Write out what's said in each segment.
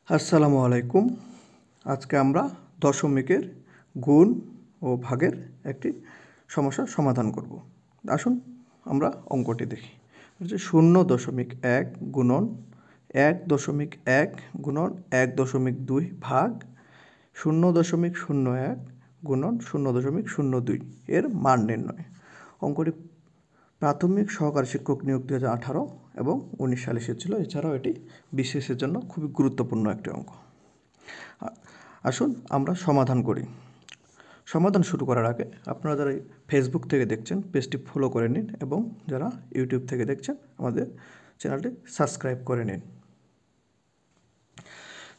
আসসালামু আলাইকুম। আজকে আমরা দশমিকের গুণ ও ভাগের একটি সমস্যার সমাধান করব। আসুন আমরা অঙ্কটি দেখি। হচ্ছে 0.1 গুণন 1.1 গুণন 1.2 ভাগ 0.01 গুণন 0.02 এর মান নির্ণয়। অঙ্কটি প্রাথমিক সহকারী শিক্ষক নিয়োগ 2018 এবং 19 সালে এসেছিল। এছাড়াও এটি বিসিএসের জন্য খুবই গুরুত্বপূর্ণ একটি অঙ্ক। আসুন আমরা সমাধান করি। সমাধান শুরু করার আগে আপনারা যারা ফেসবুক থেকে দেখছেন পেজটি ফলো করে নিন এবং যারা ইউটিউব থেকে দেখছেন আমাদের চ্যানেলটি সাবস্ক্রাইব করে নিন।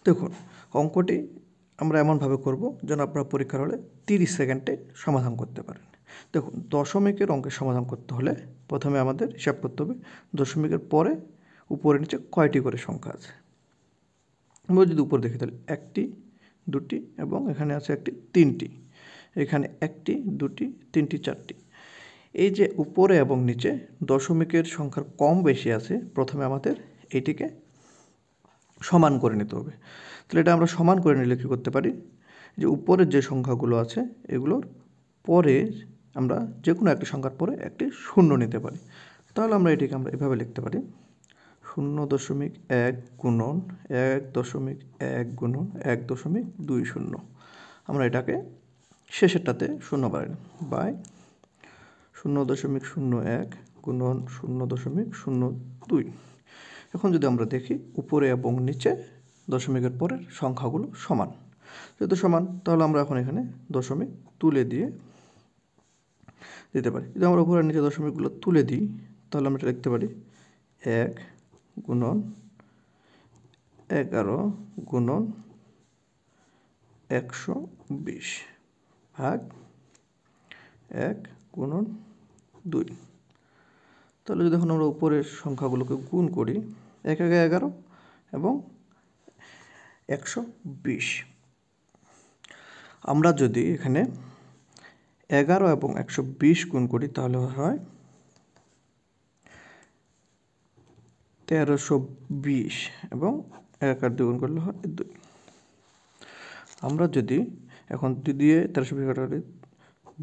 দেখুন, অঙ্কটি আমরা এমনভাবে করব যেন আপনারা পরীক্ষার হলে 30 সেকেন্ডে সমাধান করতে পারেন। দেখুন, দশমিকের অঙ্কের সমাধান করতে হলে প্রথমে আমাদের হিসাব করতে হবে দশমিকের পরে উপরে নিচে কয়টি করে সংখ্যা আছে। আমরা যদি উপরে দেখি তাহলে 1টি 2টি এবং এখানে আছে একটি 3টি, এখানে 1টি 2টি 3টি 4টি। এই যে উপরে এবং নিচে দশমিকের সংখ্যার কম বেশি আছে, প্রথমে আমাদের এইটিকে সমান করে নিতে হবে। তাহলে এটা আমরা সমান করে নিলে কী করতে পারি, যে উপরের যে সংখ্যাগুলো আছে এগুলোর পরে আমরা যে কোনো একটি সংখ্যার পরে একটি শূন্য নিতে পারি। তাহলে আমরা এটিকে আমরা এভাবে লিখতে পারি 0.1 গুণন 1.1 গুণন 1.20। আমরা এটাকে শেষেরটাতে শূন্য বাড়াই বাই 0.01 গুণন 0.02। এখন যদি আমরা দেখি উপরে এবং নিচে দশমিকের পরের সংখ্যাগুলো সমান, যেহেতু সমান তাহলে আমরা এখন এখানে দশমিক তুলে দিতে পারি। যদি আমরা উপরে নিচে দশমিকগুলো তুলে দিই তাহলে আমরা এটা লিখতে পারি 1 গুণন 11 গুণন 120 ভাগ 1 গুণন 2। তাহলে যদি এখন আমরা উপরের সংখ্যাগুলোকে গুণ করি 1 1 11 এবং 120, আমরা যদি এখানে 11 এবং 120 গুণ করি তাহলে হয় 1320 এবং 1 আর 2 গুণ করলে হয় 2। আমরা যদি এখন 2 দিয়ে 1320 কাটাকাটি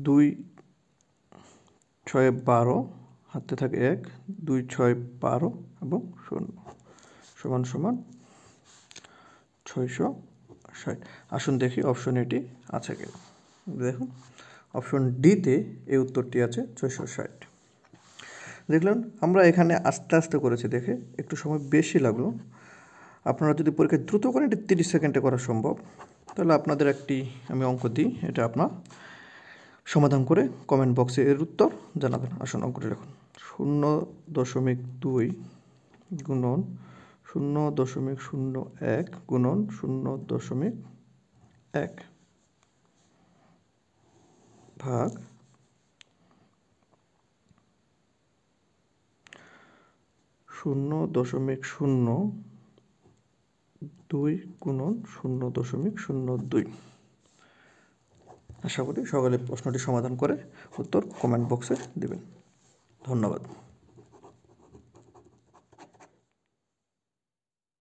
2 6 12 হাতে থাকে 1 2 6 12 এবং 0 সমান সমান 660। আসুন দেখি অপশন এটি আছে কিনা। দেখুন অপশন ডিতে এই উত্তরটি আছে 660। দেখলেন, আমরা এখানে আস্তে আস্তে করেছি দেখে একটু সময় বেশি লাগলো। আপনারা যদি পরীক্ষায় দ্রুত করেন এটি 30 সেকেন্ডে করা সম্ভব। তাহলে আপনাদের একটি আমি অঙ্ক দিই, এটা আপনার সমাধান করে কমেন্ট বক্সে এর উত্তর জানাবেন। আসুন অঙ্কটি দেখুন 0.2 গুণন 0.01 গুণন 0.1 ভাগ 0.02 গুণন 0.02। আশা করি সকলে প্রশ্নটি সমাধান করে উত্তর কমেন্ট বক্সে দেবেন। ধন্যবাদ।